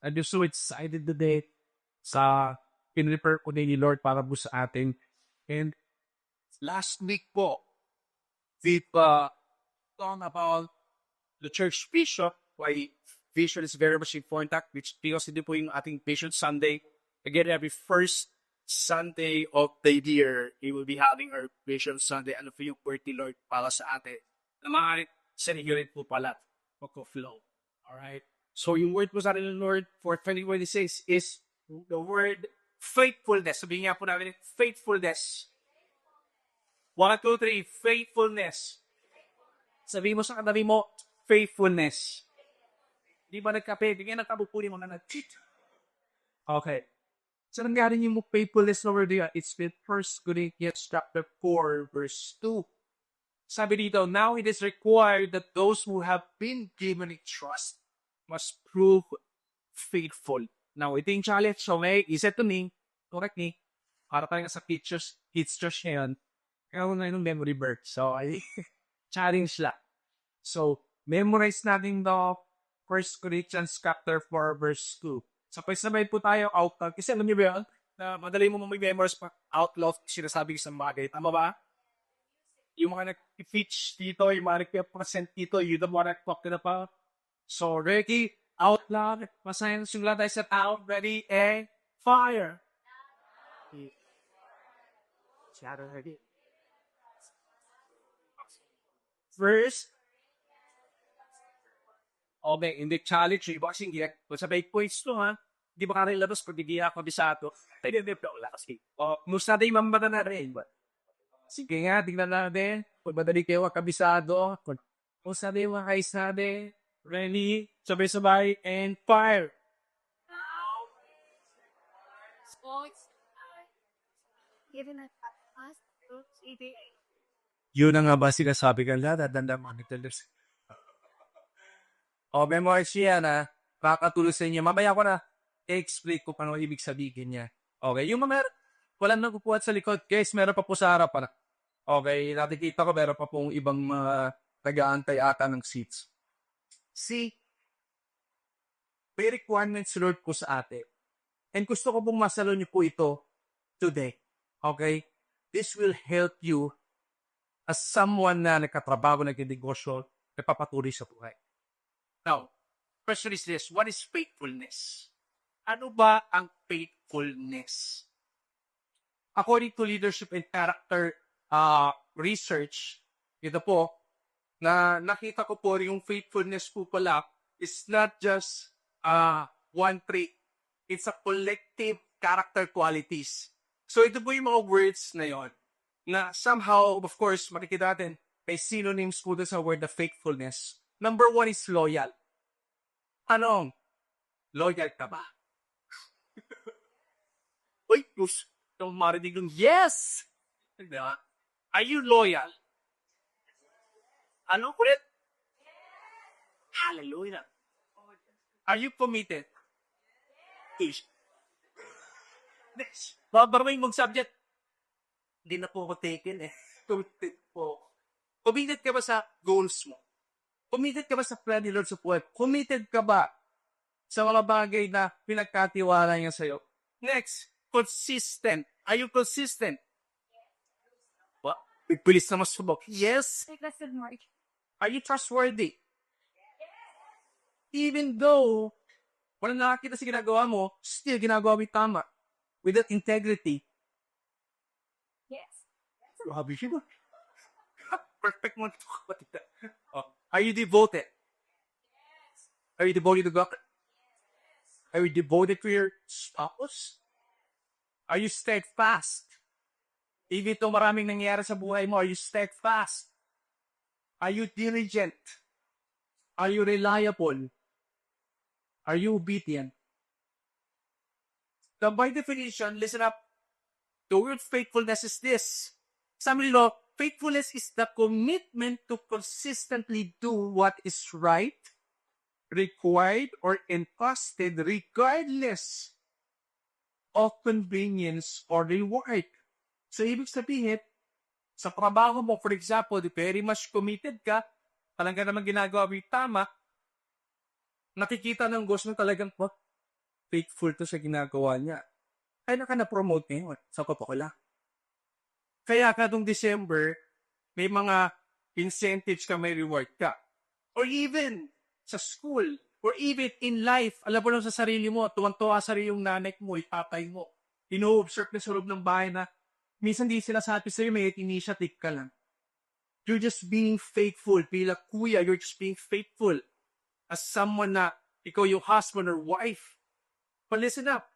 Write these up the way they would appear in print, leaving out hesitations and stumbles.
I'm just so excited today sa pinrepair ko ni Lord para po sa atin. And last week po, we've talked about the church vision, why vision is very much important, which because hindi po yung ating Vision Sunday. Again, every first Sunday of the year, we will be having our Vision Sunday. Ano po yung word ni Lord para sa atin? Na mga sinihirin po pala, mag-flow. Alright? So, yung word po sa atin ng Lord for 2026 is the word faithfulness. Sabihin nga po namin, faithfulness. 1, 2, 3, faithfulness. Sabihin mo sa katabi mo, faithfulness. Di ba nagkape? Bigyan ng kabupunin mo na nag-cheat. Okay. So, nangyari yung faithfulness na word yun. It's with 1 Corinthians chapter 4, verse 2. Sabi dito, now it is required that those who have been given a trust must prove faithful. Now, ito yung challenge. So, may isa to me, correct me, para tayo sa pictures niya yun. Kaya na yung memory bird. So, I challenge lang. So, memorize natin the 1 Corinthians chapter 4, verse 2. So, sabay po tayo out loud. Kasi alam niyo ba yun? Na madali mo mag-memorize pa out loud sinasabi isang bagay. Tama ba? Yung mga nag-pitch dito, yung mga nag-present dito, you don't want to talk to the pa. So, ready, out loud. Masahin, sumula tayo sa out, ready, and fire. Shadow, ready. First, okay, in the challenge, yung boxing gear, kung sa big points to, ha? Di ba ka rin labas kung hindi ako bisado? Tayo din po wala kasi. O, musta din mamata na rin. Sige nga, tingnan natin. Kung madali kayo kabisado, kung sabi mga kaisade, ready, sabay-sabay, and fire. Sports. Given a past, Yun na nga ba sinasabi ka lahat? Danda mga nagtalas. O, memorize siya na makakatulong sa inyo. Mamaya ko na explain ko paano ibig sabihin niya. Okay, yung mga walang nagpupuhat sa likod, guys, meron pa po sa harapan. Okay, nakikita ko meron pa pong ibang nag-aantay ata ng seats. See, may requirements Lord po sa atin. And gusto ko pong masalo niyo po ito today. Okay? This will help you as someone na nagkatrabaho, nagkinegosyo, nagpapatuloy sa buhay. Now, question is this, what is faithfulness? Ano ba ang faithfulness? According to leadership and character research, ito po, na nakita ko po yung faithfulness po pala is not just one trait. It's a collective character qualities. So ito po yung mga words na yon na somehow, of course, makikita natin, may synonyms po sa word na faithfulness. Number 1 is loyal. Anong? Loyal ka ba? Uy, yung marinig yung yes! Diba? Are you loyal? Ano ulit? Hallelujah. Are you committed? Yes. Next. Babarwing mong subject. Hindi na po ako taken eh. Committed po. Committed ka ba sa goals mo? Committed ka ba sa plan ni Lord sa buhay? Committed ka ba sa mga bagay na pinagkatiwala niya sa'yo? Next, consistent. Are you consistent? What? Bilis na masubok. Yes. Are you trustworthy? Even though walang nakakita sa ginagawa mo, still ginagawa mo yung tama. With that integrity. yes. Grabe siya. Perfect mo. Oh. Are you devoted? Are you devoted to God? Are you devoted to your spouse? Are you steadfast? Even though maraming nangyayari sa buhay mo, are you steadfast? Are you diligent? Are you reliable? Are you obedient? Now, by definition, listen up. The word faithfulness is this. Sabi nila, faithfulness is the commitment to consistently do what is right, required, or entrusted regardless of convenience or reward. So, ibig sabihin, sa trabaho mo, for example, very much committed ka, talaga naman ginagawa mo yung tama, nakikita ng boss mo talagang, faithful to sa ginagawa niya. Kaya ka na-promote ngayon sa Coca-Cola. Kaya kadong December, may mga incentives ka, may reward ka. Or even sa school, or even in life, alam mo lang sa sarili mo, tuwang-tuwa sa yung nanay mo, tatay mo. Ino-observe na sa loob ng bahay na minsan di sila sabi sa'yo, may initiative ka lang. You're just being faithful. Bila kuya, you're just being faithful. As someone na ikaw yung husband or wife. But listen up.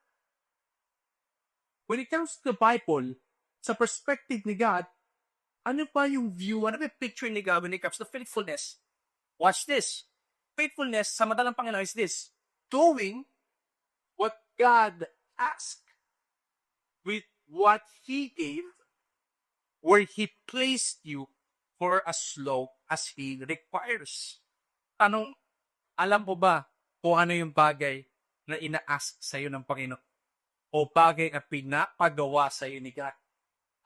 When it comes to the Bible, sa perspective ni God, ano pa yung view, ano pa yung picture ni God when it comes to faithfulness? Watch this. Faithfulness sa mata ng Panginoon is this. Doing what God asked with what He gave, where He placed you for as long as He requires. Tanong, alam mo ba kung ano yung bagay na ina-ask sa'yo ng Panginoon? O bagay na pinapagawa sa'yo ni God?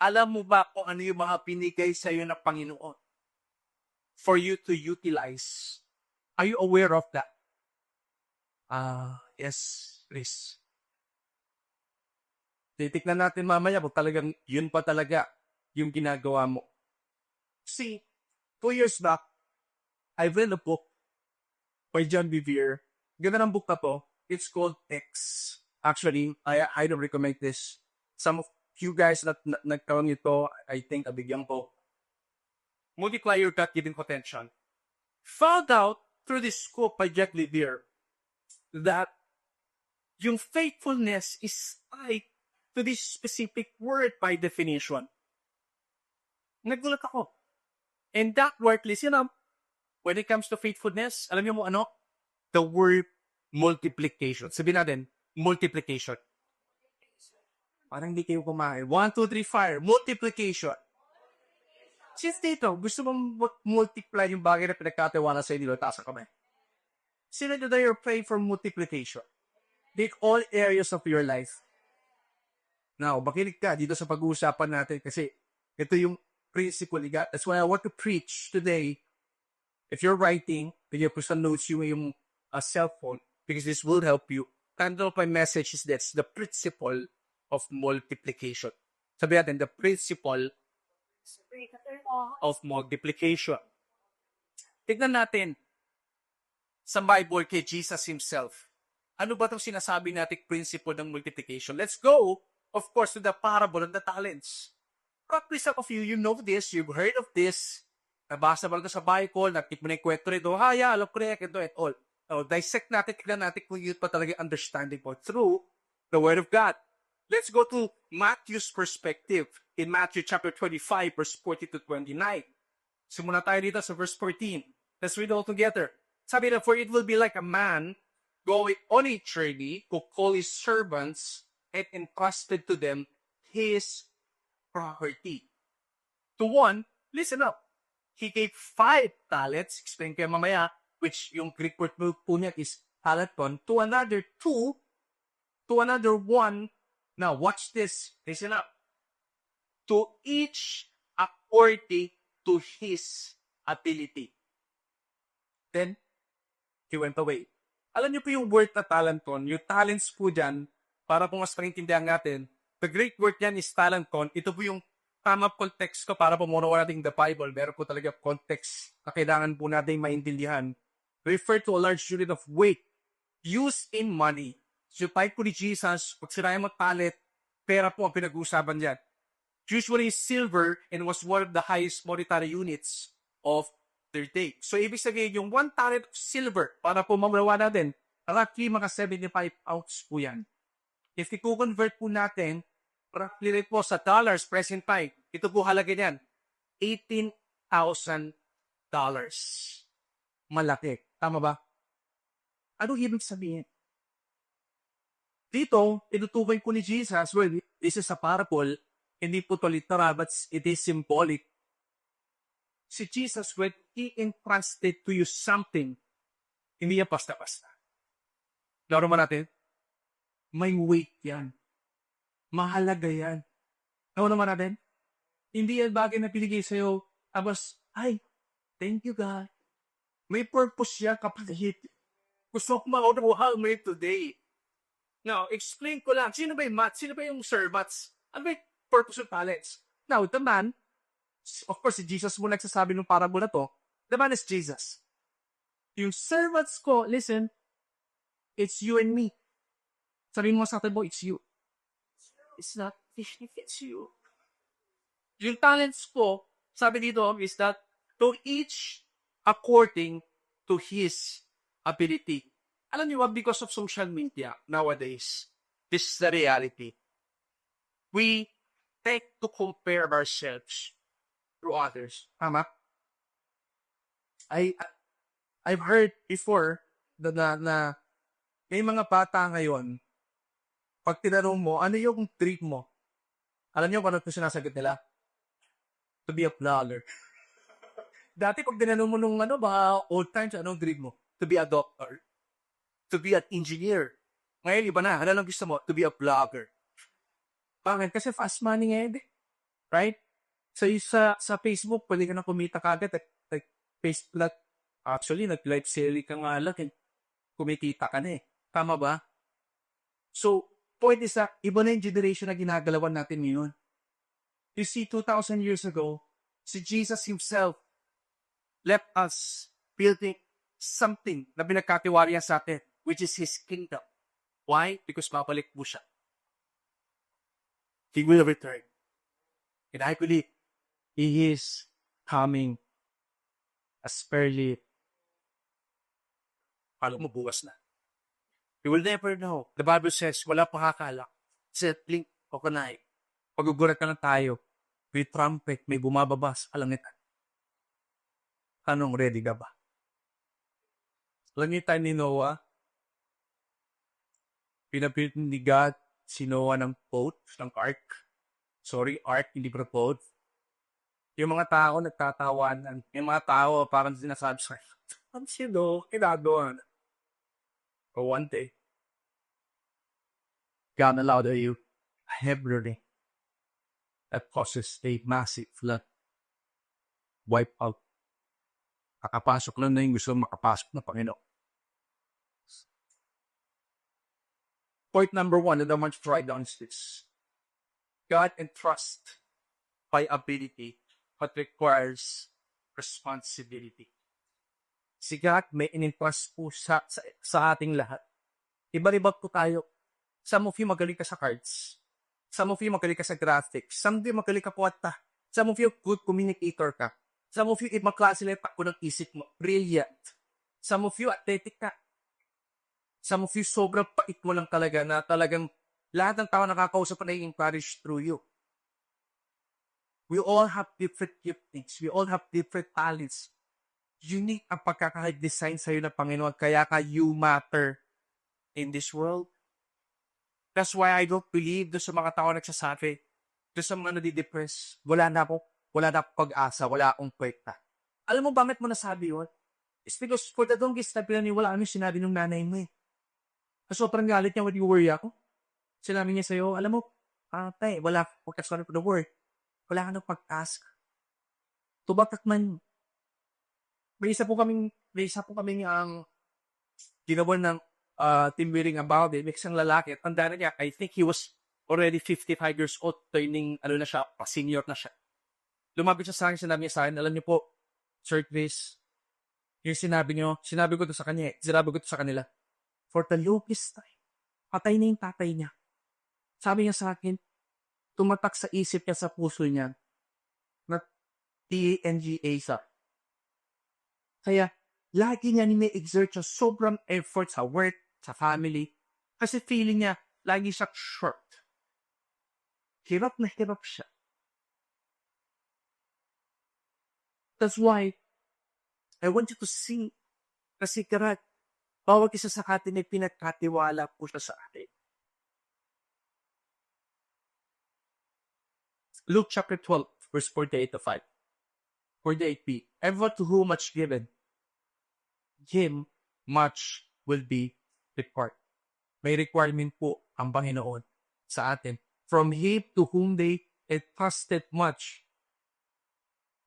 Alam mo ba kung ano yung mga pinigay sa'yo ng Panginoon for you to utilize? Are you aware of that? Yes, please. Titignan natin mamaya kung talagang yun pa talaga yung ginagawa mo. See, 2 years back, I read a book by John Bevere. Ganda ng book na to. It's called X. Actually, I highly recommend this. Some of you guys na nagkaroon nito, I think, abigyan ko. Multiply your God-given potential. Found out through this book by Jack Levere that yung faithfulness is tied to this specific word by definition. Nagulat ako. And that word, listen up, when it comes to faithfulness, alam niyo mo ano? The word multiplication. Sabihin natin, multiplication. Parang hindi kayo kumain. 1, 2, 3, fire. Multiplication. Since dito, gusto mong multiply yung bagay na pinagkatiwala sa inyo, taas ang kamay. Sino na you're praying for multiplication? In all areas of your life. Now, makinig ka dito sa pag-uusapan natin kasi ito yung principle ni God. That's why I want to preach today. If you're writing, bigyan ko sa notes yung cellphone because this will help you. Title of my message is this, the principle of multiplication. Sabi natin, the principle of multiplication. Tignan natin sa Bible kay Jesus Himself. Ano ba itong sinasabi nating principle ng multiplication? Let's go, of course, to the parable of the talents. Probably some of you, you know this, you've heard of this. Nabasa ba ito sa Bible, nakit mo na yung kwento rito, alam ko rin, ito and all. So, dissect natin, tignan natin kung yun pa talaga understanding po through the Word of God. Let's go to Matthew's perspective in Matthew chapter 25, verse 40 to 29. Simula tayo dito sa verse 14. Let's read all together. Sabi na, for it will be like a man going on a journey who called his servants and entrusted to them his property. To one, listen up. He gave 5 talents, explain kayo mamaya, which yung Greek word po niya is talaton, to another 2, to another 1. Now, watch this. Listen up. To each according to his ability. Then, he went away. Alam niyo po yung word na talenton, yung talents po dyan, para po mas panintindihan natin, the Greek word yan is talenton. Ito po yung tamang context ko para po muna natin the Bible. Meron po talaga context na kailangan po natin maintindihan. Refer to a large unit of weight used in money. So, type po ni Jesus, pag sila yung magpalit, pera po ang pinag-uusapan dyan. Usually silver and was one of the highest monetary units of their day. So, ibig sabihin, yung 1 talent of silver, para po mamalawa natin, roughly mga 75 ounce po yan. If i-convert po natin, roughly po sa dollars, present time, ito po halaga niyan, $18,000. Malaki. Tama ba? Anong ibig sabihin? Dito, tinutukoy ko ni Jesus, well, this is a parable, hindi po ito literal, but it is symbolic. Si Jesus, when He entrusted to you something, hindi yan basta-basta. Laro mo natin? May weight yan. Mahalaga yan. Laro naman natin? Hindi yan bagay na pinigay sa'yo, tapos, ay, thank you God. May purpose yan kapag gusto ko makuha mo today. Now, explain ko lang. Sino ba yung mats? Sino ba yung Sir Mats? Ano ba yung purpose of talents? Now, the man, of course, si Jesus mo nagsasabi ng parable na to. The man is Jesus. Yung servants ko, listen, it's you and me. Sabihin mo sa atin mo, it's you. It's not, it's you. Yung talents ko, sabi dito, is that to each according to his ability. Alam niyo ba, because of social media nowadays, this is the reality. We take to compare ourselves to others. Tama? I've heard before na may mga bata ngayon, pag tinanong mo, ano yung dream mo? Alam niyo kung ano ito sinasagot nila? To be a vlogger. Dati pag tinanong mo nung mga old times, anong dream mo? To be a doctor. To be an engineer. Ngayon, iba na. Ano lang gusto mo? To be a vlogger. Bakit? Kasi fast money ngayon eh. Right? So, sa Facebook, pwede ka na kumita kagad. Like Facebook, actually, nag-live selling ka nga lang. Kumikita ka na eh. Tama ba? So, point is that, iba na yung generation na ginagalawan natin ngayon. You see, 2,000 years ago, si Jesus himself left us building something na pinagkatiwala sa atin, which is his kingdom. Why? Because babalik mo siya. He will return. And I believe he is coming as fairly. Paano mo bukas na? You will never know. The Bible says, wala pakakala. Sa blink o kanay. Pagugulat ka na tayo. May trumpet, may bumababa sa kalangitan. Anong ready ka ba? Langitan ni Noah, pinapilit ni God si Noah ng boat, ng ark. Sorry, ark, hindi pa boat. Yung mga tao nagtatawanan. Yung mga tao parang sinasabi sa ang sino, kinagawa na. But one day, God allowed you a heavy rain that causes a massive flood. Wipe out. Makapasok lang na yung gusto makapasok na Panginoon. Point number 1, and I want you to write down is this. God entrusts by ability but requires responsibility. Si God may in-entrust po sa ating lahat. Iba-iba po tayo. Some of you magaling ka sa cards. Some of you magaling ka sa graphics. Some of you magaling ka po at some of you good communicator ka. Some of you, ibang klase lang takbo ng isip mo. Brilliant. Some of you, athletic ka. Some of you, sobrang pait mo lang talaga na talagang lahat ng tao nakakausap na i-encourage through you. We all have different giftings. We all have different talents. Unique ang pagkaka-design sa'yo ng Panginoon. Kaya ka you matter in this world. That's why I don't believe doon sa mga tao nagsasabi, doon sa mga nadidepress, wala na akong pag-asa, wala akong kwenta. Alam mo bakit mo nasabi yun? It's because for the longest time, pinaniwalaan mo yung sinabi ng nanay mo eh. Sobrang galit niya when you worry ako. Sinabi niya sa'yo, alam mo, tay, wala akong pag-asa for the word. Wala ka nang pag-asa. Tubakak man. May isa po kaming ang ginawa ng team meeting about it. May isang lalaki. Tanda na niya, I think he was already 55 years old. Turning, na siya, senior na siya. Lumapit siya sa akin, sinabi niya sa akin, alam niyo po, Sir Chris, yung sinabi ko to sa kanya, sinabi ko to sa kanila. For the longest time, patay na yung tatay niya. Sabi niya sa akin, tumatak sa isip niya, sa puso niya, na TNGA sa. Kaya, lagi niya ni-exert siya sobrang effort sa work, sa family, kasi feeling niya, lagi siya short. Hirap na hirap siya. That's why, I want you to see, kasi God, bawat isa sa atin ay pinagkatiwala po siya sa atin. Luke chapter 12, verse 48-5. 48b. Everyone to whom much given, him much will be required. May requirement po ang Panginoon sa atin. From him to whom they entrusted much,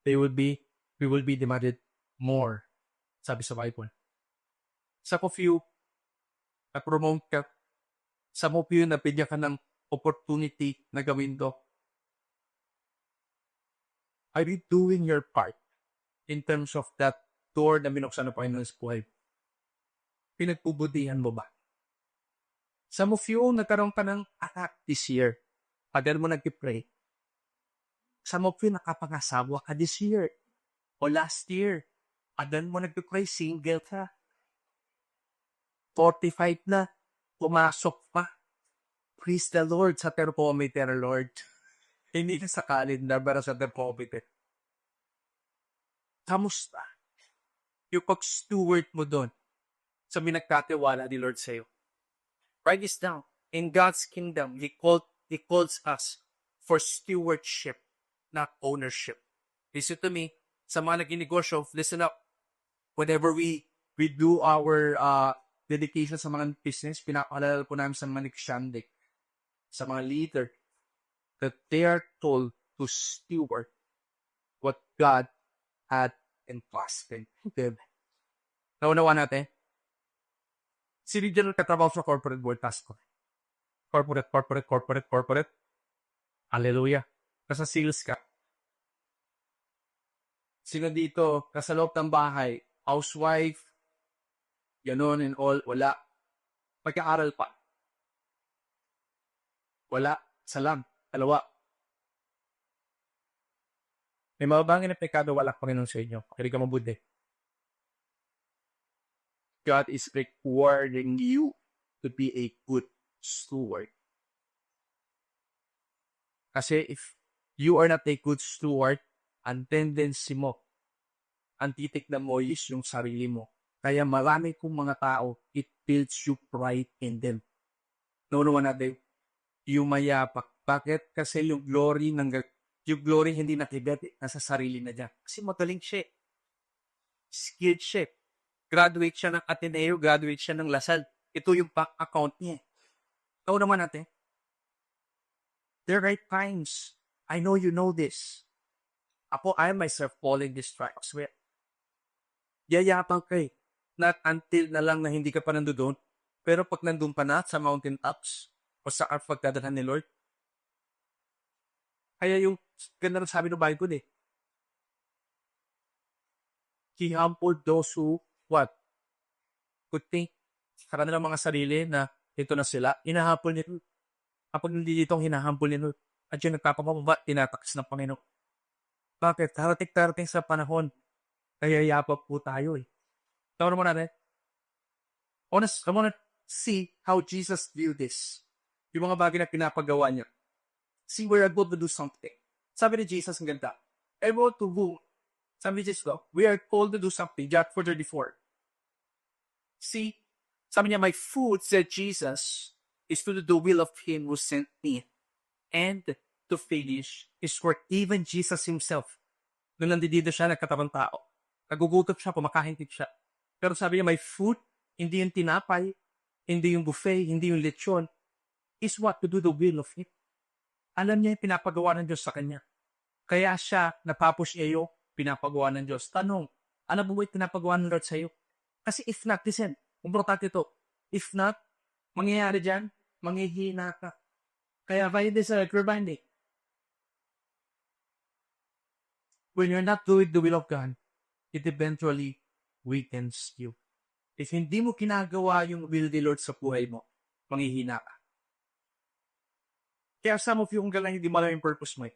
we will be demanded more. Sabi sa Bible. Some of you, na-promote ka, Some of you, nabigyan ka ng opportunity na gawin to. Are you doing your part in terms of that door na binuksan ng Panginoon sa buhay? Pinagpubudihan mo ba? Some of you, nagkaroon ka ng anak this year. Pagdal mo nag-pray. Some of you, nakapangasawa ka this year o last year. Pagdal mo nag-pray, single ka. 45 na, pumasok pa. Praise the Lord sa thermometer, Lord. Hindi na sa calendar, pero sa thermometer. Kamusta? Yung pag-steward mo doon sa minagkatiwala ni Lord sa'yo. Write this down. In God's kingdom, He calls us for stewardship, not ownership. Listen to me. Sa mga nag-inegosyo, listen up. Whenever we do our dedication sa mga business, pinapaalala po namin sa mga negosyante, sa mga leader, that they are told to steward what God had entrusted them. Naunawa natin? Si Regional katrabaho sa corporate world task ko. Corporate. Hallelujah. Nasa sales ka. Sino dito, nasa loob ng bahay, housewife, ganon and all, wala. Pagka-aral pa. Wala. Salam. Dalawa. May mababangin na pekado, wala Panginoon sa inyo. Kaya ka mabuti. God is requiring you to be a good steward. Kasi if you are not a good steward, ang tendency mo, ang titignan mo is yung sarili mo. Kaya marami kong mga tao, it builds you pride in them. Naunawa natin, yung mayapak. Bakit? Kasi yung glory hindi nakibat, nasa sarili na niya. Kasi magaling siya. Skilled siya. Graduate siya ng Ateneo, graduate siya ng Lasal. Ito yung bank account niya. Naunawa natin, there are times, I know you know this. Ako, I myself falling these traps with. Yayapang kay. Not until na lang na hindi ka pa nandoon. Pero pag nandun pa na sa mountain tops o sa pagdadalhan ni Lord. Kaya yung ganda ng sabi ng Bible He humbled those who, what? Could think sa kanilang mga sarili na ito na sila. Hinahapol nito. Kapag hindi dito ang hinahambol nito, at yung nagpapamaba, tinatakas ng Panginoon. Bakit? Darating sa panahon, kaya yapap po tayo Tawag naman natin. I wanna see how Jesus viewed this. Yung mga bagay na pinapagawa niya. See, we're able to do something. Sabi ni Jesus, ang ganda. Able to do. Sabi ni Jesus, we are called to do something. John 4:34. See, sabi niya, my food, said Jesus, is to do the will of Him who sent me. And to finish His work. Even Jesus Himself. Nung nandito siya, nagkatabang tao. Nagugutom siya, kumakahintig siya. Pero sabi niya, my food, hindi yung tinapay, hindi yung buffet, hindi yung lechon, is what? To do the will of Him. Alam niya yung pinapagawa ng Diyos sa kanya. Kaya siya, napapush iyo, pinapagawa ng Diyos. Tanong, ano ba yung pinapagawa ng Lord sa iyo? Kasi if not, listen, importante ito. If not, mangyayari dyan, manghihina ka. Kaya by this reminding, when you're not doing the will of God, it eventually weakens you. If hindi mo kinagawa yung will ni Lord sa buhay mo, manghihina ka. Kaya some of you, kung galang hindi mo alam yung purpose mo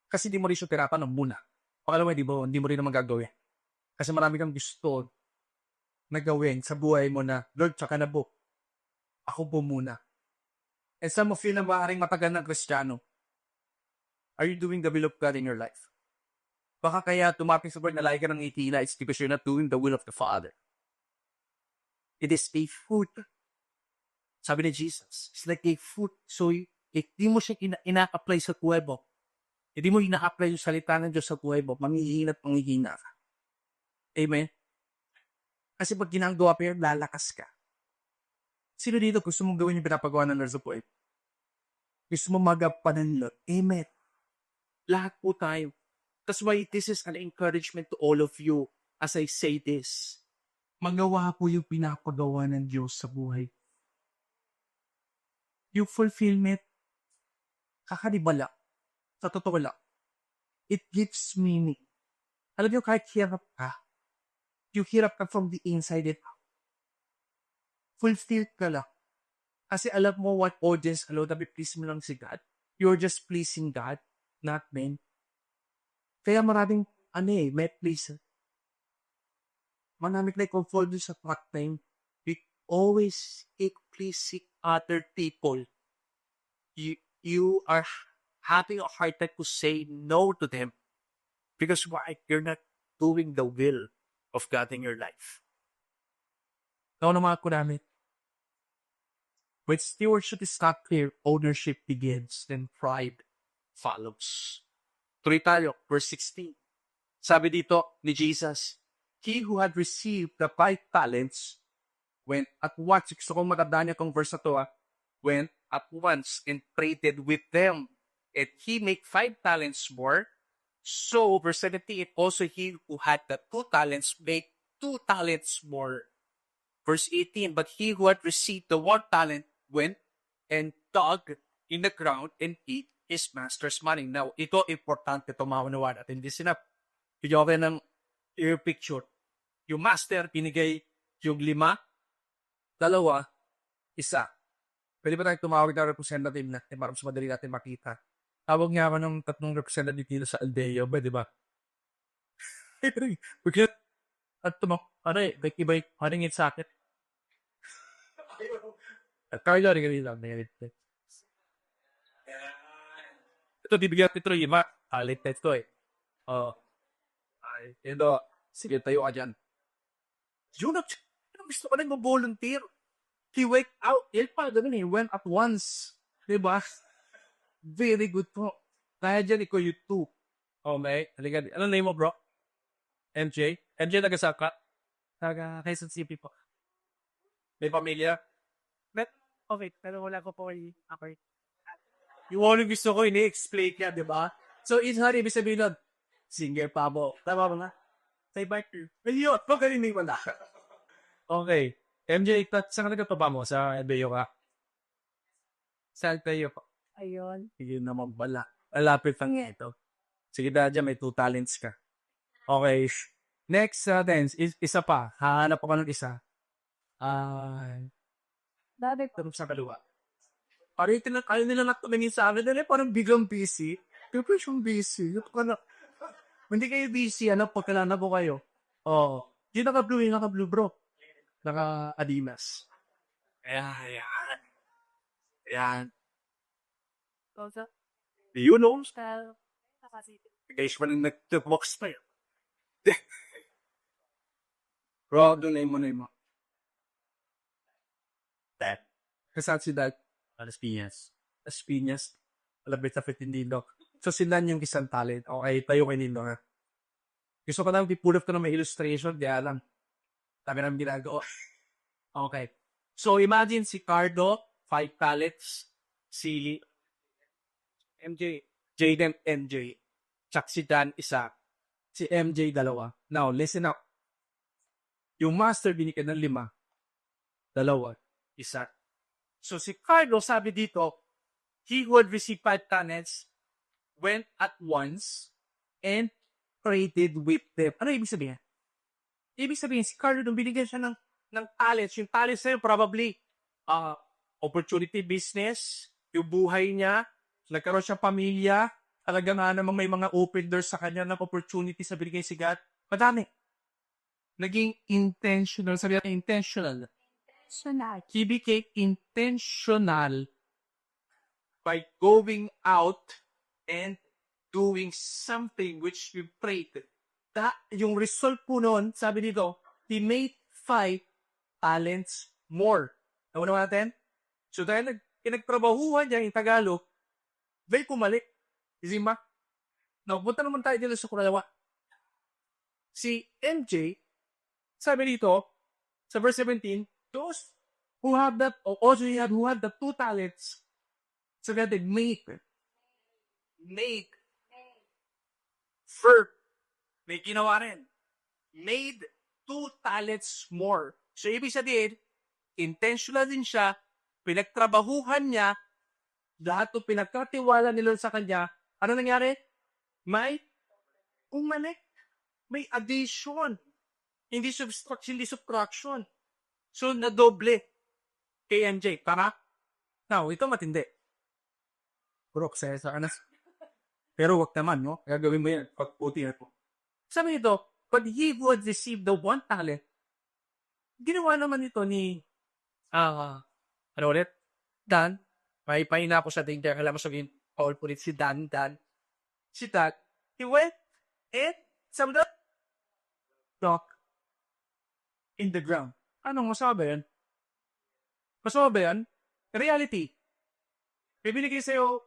Kasi hindi mo rin siya tirapan ng muna. Pangalawa, hindi mo rin naman gagawin. Kasi marami kang gusto na gawin sa buhay mo na, Lord, tsaka na po. Ako po muna. And some of you na maaaring matagal na Kristiyano, are you doing the will of God in your life? Baka kaya tumaping sa Lord na lagi ka ng itila, it's because you're not doing the will of the Father. It is a food. Sabi ni Jesus, it's like a food. So, hindi mo siya ina-apply sa buhay mo. Hindi mo ina-apply yung salita ng Diyos sa buhay mo, manghihina at manghihina ka. Amen? Kasi pag ginagawa pa yun, lalakas ka. Sino dito gusto mong gawin yung pinapagawa ng Lord sa buhay? Gusto mong magapan ng Lord? Amen. Lahat po tayo. That's why this is an encouragement to all of you as I say this. Magawa po yung pinapagawa ng Diyos sa buhay. yung fulfillment, kakadibala. Sa totoo lang. It gives meaning. Alam niyo, kahit hirap ka, yung hirap ka from the inside it out. Fulfilled ka lang. Kasi alam mo what audience, hello, dapat please mo lang si God. You're just pleasing God, not men. Kaya maraming, may please. Manamit na i-conform dun sa fact na yun. We always keep pleasing other people. You are having a hard time to say no to them. Because why? You're not doing the will of God in your life. Ikaw na mga kunamit. When stewardship is not clear, ownership begins, then pride follows. Tuloy tayo, verse 16. Sabi dito ni Jesus, he who had received the 5 talents went at once. Gusto kong matandaan niya kong verse na to, went at once and traded with them. And he made 5 talents more. So, verse 17, also he who had the 2 talents made 2 talents more. Verse 18, but he who had received the 1 talent went and dug in the ground and ate his master's money. Now, ito importante ito maunawa natin. Listen up. Bigyan ko kayo ng ear picture. Yung master, binigay yung 5, 2, 1. Pwede ba tayong tumawag na representative natin para mas madali natin makita? Tawag niya ako ng 3 representative dito sa Aldeo, ba, di ba? Bigyan, at may haringit sa akin. At Carlo, rin lang. Ito, bibigyan natin ito yung 5. Alit na ito eh. Ito, sige, tayo ka dyan. Yun, gusto ko na mag-volunteer. He went out. He went at once. Diba? Very good po. Kaya dyan, ikaw yung 2. Okay. Halika. Anong name mo, bro? MJ? MJ, taga-saka? Taga Quezon City po. May pamilya? Okay, pero wala ko po ako. Yung ano gusto ko, ini-explain niya, di ba? So, it's hard, ibig sabihin nun, singer pa mo. Tama ba na? Say barker. Ayun, pagkalinig mo na. Okay. MJ, saan ka nagkataba mo? Sa LBO ka? Sa LBO pa. Ayun. Sige naman bala. Alapit lang ito. Sige na dyan, may 2 talents ka. Okay. Next dance, isa pa. Hahanap ako ng isa. Dati po. Sa kaliwa. Parang ayaw nila natumingin sa amin. Parang biglang busy. Pero siyang busy. Hindi kayo busy. Pagkalana po kayo. Yung naka-blue bro. Naka-Adidas. Ayan. Kausa. You know? Style. Nakasiti. Guys, man nag-box pa yun. Bro, doon na mo. Dad. Kasat si Dad? Las Piñas. Malapit sa 15 Nilo. So, sila yung isang talent. Okay, tayo kay Nilo nga. Gusto ko lang i-pull up to ng may illustration. Di alam. Sabi namin ginagawa. Okay. So, imagine si Cardo, 5 talents. Si MJ. Jaden, MJ. Tsak si Dan, isa. Si MJ, 2. Now, listen up. Yung master binigyan ng 5. 2. Isa. So, si Carlo, sabi dito, he who had received 5 talents went at once and traded with them. Ano ibig sabihin? Ibig sabihin, si Carlo, nung binigyan siya ng talents, yung talents na yun, probably, opportunity business, yung buhay niya, nagkaroon siya pamilya, talaga nga namang may mga open doors sa kanya ng opportunity sa binigay si God. Madami. Naging intentional. Sabi natin, intentional. He became intentional by going out and doing something which we prayed. Yung result po nun, sabi dito, he made 5 talents more. Nauna natin? So dahil pinagtrabahuhan niya yung Tagalog, may kumalik. Isima? Now, punta naman tayo dito sa Kuralawa. Si MJ, sabi dito, sa verse 17, those who have that, or also who have the 2 talents, so that they make, verb, may ginawa rin, made 2 talents more. So, ibig sabihin, intentional din siya, pinagtrabahuhan niya, Lahat ng pinagkatiwala ni Lord sa kanya, ano nangyari? May umalik. May addition. Hindi subtraction, hindi subtraction. So, nadoble kay MJ. Tama? Now, ito matindi. Bro, sa anas. Pero wag naman, no? Gagawin mo yan pag puti na po. Sabi nito, but he who had received the one talent, ginawa naman ito ni, ano ulit? Dan. May paina ako sa danger. Alam mo sabihin, Paul ulit si Dan. Si Dan. He went and some the rock in the ground. Anong masabi yan? Masabi yan? Reality. May binigay sa'yo,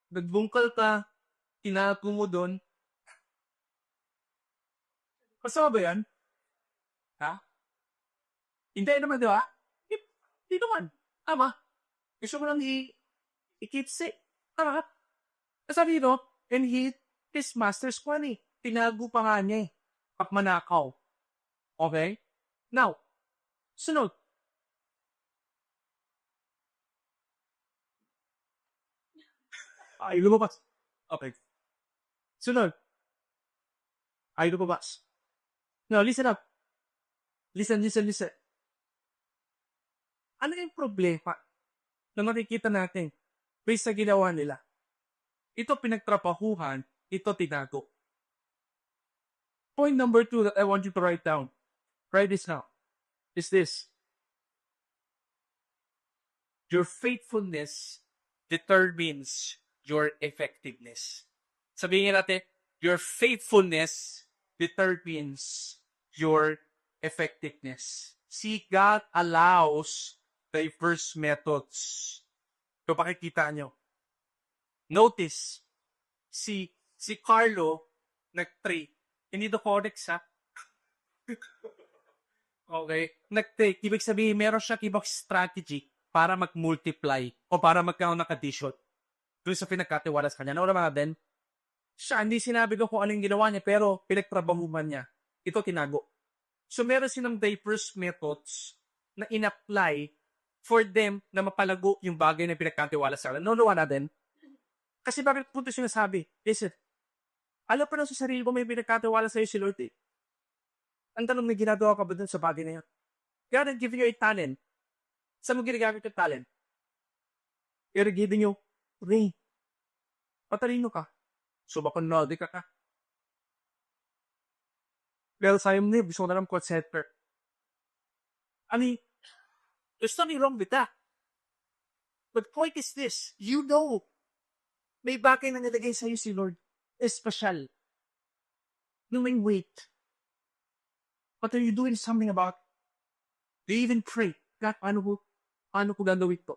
nagbungkal ka, tinapo mo doon. Masabi yan? Ha? Hindi naman, di ba? Hindi naman. Tama. Gusto mo lang i-keep sick. Tama. Sabi dito, and his master's money. Tinago pa nga niya eh. Pagmanakaw. Okay? Now, sunod. Ay, lumabas. Okay. Sunod. Ay, lumabas. Now, listen up. Listen. Ano yung problema na makikita natin based sa ginawa nila? Ito pinagtrapahuhan, ito tinago. Point number 2 that I want you to write down. Write this now. Is this. Your faithfulness determines your effectiveness. Sabihin natin, your faithfulness determines your effectiveness. See, God allows diverse methods. So, pakikita nyo. Notice, si Carlo nag-trade. Hindi to codex, ha? Okay? Nag-trade. Ibig sabihin, meron siya ibang strategy para mag-multiply o para magkaroon ng addition. Doon sa pinagkatiwala sa kanya. Nauna mga din, siya, hindi sinabi ko kung anong ginawa niya, pero pinagtrabahuman niya. Ito tinago. So, meron silang diverse methods na in-apply for them na mapalago yung bagay na pinagkatiwala sa kanila. Nauna natin. Kasi bakit punto sinasabi? Listen, alam pa na sa sarili mo may pinagkatiwala sa'yo si Lord eh. Ang tanong, may ginagawa ka ba dun sa bagay na yan? God had given you a talent. Saan mo ginagamit yung talent? You're giving you ring. Patalino ka. Subakonodi ka. Well, sa'yo mo na, gusto ko na lang quote setter. There's nothing wrong with that. But point is this, you know, may bagay na nilagay sa'yo si Lord. Special. No may weight. But are you doing something about it? Do you even pray? God, paano ko gagawin to?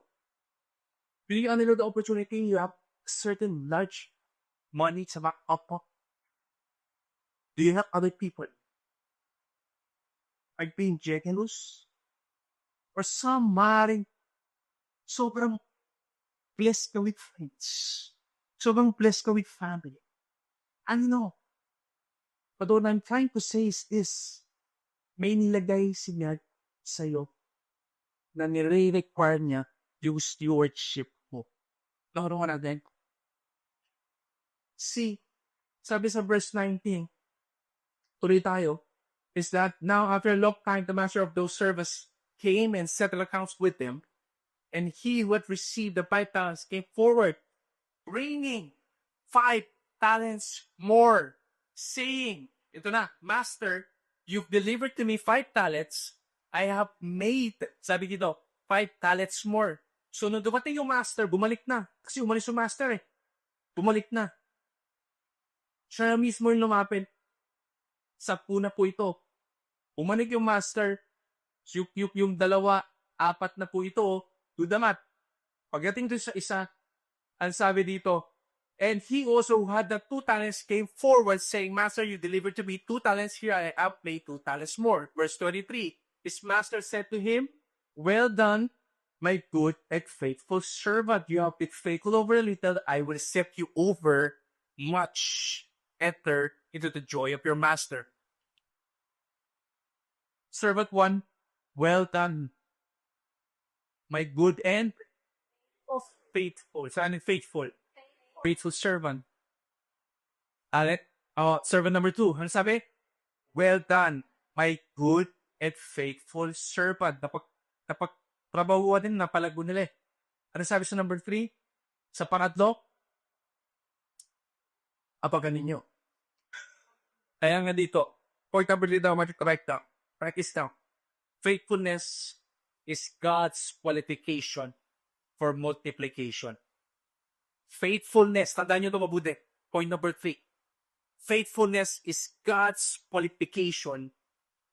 Binigyan nila the opportunity, you have certain large money sa back up mo. Do you help other people? Are you being generous? Or some maring sobrang blessed ka with friends. Sobrang blessed ka with family. Ano? But what I'm trying to say is this. May nilagay si God sa'yo na nire-require niya yung stewardship mo. Nakuha natin. See, sabi sa verse 19, tuloy tayo, is that now after a long time, the master of those servants came and settled accounts with them, and he who had received the 5 talents came forward, bringing 5 talents more, saying, ito na, Master, you've delivered to me 5 talents, I have made, sabi dito, 5 talents more. So, nung dumating yung master, bumalik na. Kasi umalis yung master eh. Bumalik na. Siya mismo yung lumapit. 10 na po ito. Bumalik yung master, yung 2, 4 na po ito, do the math. Pagdating doon sa isa, ang sabi dito, and he also who had the 2 talents came forward saying, Master, you delivered to me 2 talents, here I have made 2 talents more. Verse 23, his master said to him, well done, my good and faithful servant. You have been faithful over a little, I will set you over much. Enter into the joy of your master. Servant 1, well done, my good and faithful. Saan yung faithful? Faithful servant. Alright? Oh, servant number 2. Ano sabi? Well done, my good and faithful servant. Napag-trabahuan din, napalago nila eh. Ano sabi sa number 3? Sa pangatlo? Apagan ninyo. Kaya nga dito, point number 3 daw, correct down. Practice down. Faithfulness is God's qualification for multiplication. Faithfulness, tandaan nyo ito mabuti. Point number 3. Faithfulness is God's qualification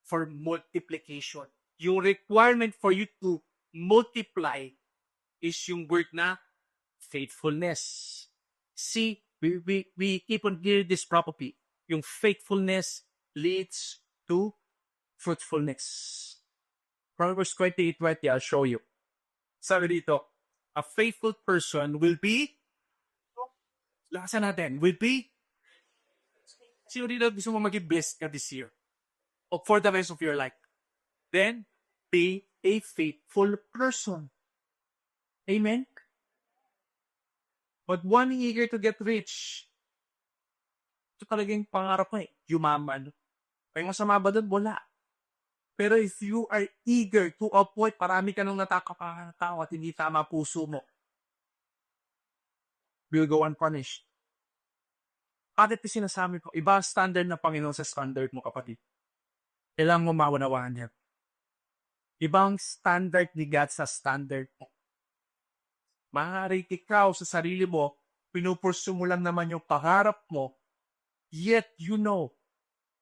for multiplication. Yung requirement for you to multiply is yung word na faithfulness. See, we keep on hearing this properly. Yung faithfulness leads to fruitfulness. Proverbs 28:20, I'll show you. Sabi dito, a faithful person will be, lakasan natin, will be, sino dito gusto mo maging blessed ka this year? O for the rest of your life? Then, be a faithful person. Amen? But one eager to get rich, ito talagang pangarap mo eh, yumaman. Ay masama ba doon? Wala. Pero if you are eager to a point, parami ka nang natakakatawa at hindi tama puso mo, will go unpunished. At ito sinasabi ko, iba ang standard ng Panginoon sa standard mo, kapatid. Kailangan mo maunawaan niya. Ibang standard ni God sa standard mo. Maaaring ikaw sa sarili mo, pinupursu mo lang naman yung pangarap mo, yet you know,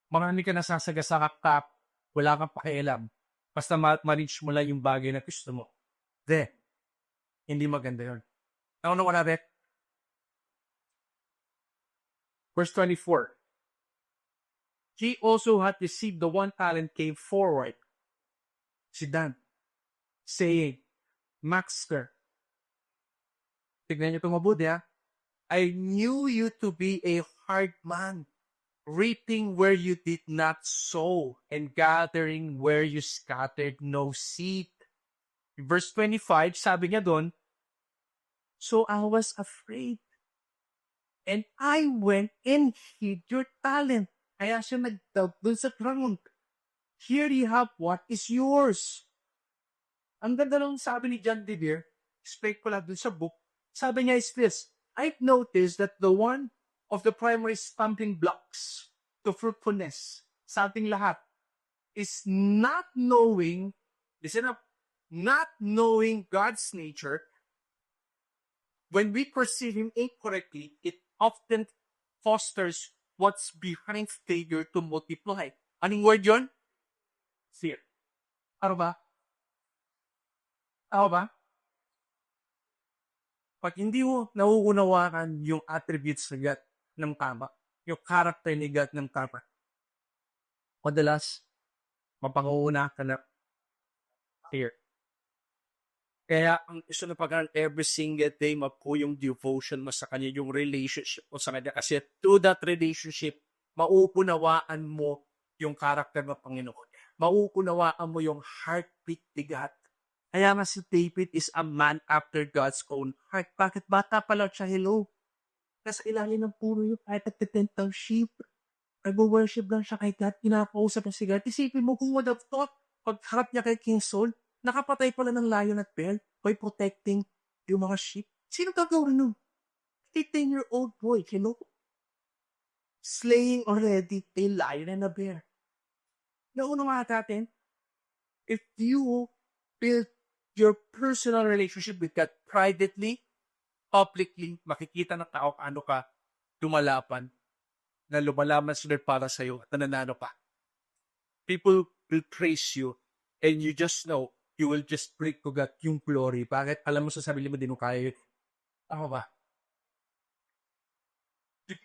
marami ka nasasagasakak ka, wala kang pakialam. Basta ma-reach mo lang yung bagay na gusto mo. Hindi maganda yun. Ano wala rin? Verse 24. He also had received the 1 talent, came forward. Si Dan, saying, Master, tignan niyo ito mabuti ha. I knew you to be a hard man, reaping where you did not sow, and gathering where you scattered no seed. Verse 25, sabi niya doon, so I was afraid, and I went and hid your talent. Kaya siya nag-doubt doon sa ground. Here you have what is yours. Ang ganda nung sabi ni John Devere, explain ko lang doon sa book, sabi niya is this, I've noticed that the one of the primary stumbling blocks to fruitfulness sa ating lahat is not knowing, listen up, not knowing God's nature. When we perceive Him incorrectly, it often fosters what's behind failure to multiply. Anong word yun? Fear. Ano ba? Ano ba? Pag hindi mo nauunawaan yung attributes ni God ng tama, yung character ni God ng tama, madalas, mapanguuna ka na fear. Kaya ang gusto na pag every single day, magpo yung devotion mo sa Kanya, yung relationship mo sa Kanya. Kasi through that relationship, mauunawaan mo yung character ng Panginoon. Mauunawaan mo yung heartbeat ni God. Kaya nga si David is a man after God's own heart. Bakit bata pa lang siya, hello? Nasa ilalim ng puno yung kahit nagtitent ng sheep. Nag-worship lang siya kay God. Kinakausap niya si God. Isipin mo kung would have thought, pagharap niya kay King Saul, nakapatay pala ng lion at bear by protecting yung mga sheep. Sino gagawin nun? 18-year-old boy, hello? Slaying already a lion and a bear. Nauna nga natin, if you build your personal relationship with God privately, publicly, makikita ng tao ano ka lumalaban, na lumalaban sila para sa'yo at nananalo pa. People will praise you and you just know you will just bring to God yung glory. Bakit? Alam mo sa sarili mo, di mo kaya yun. Tama ba?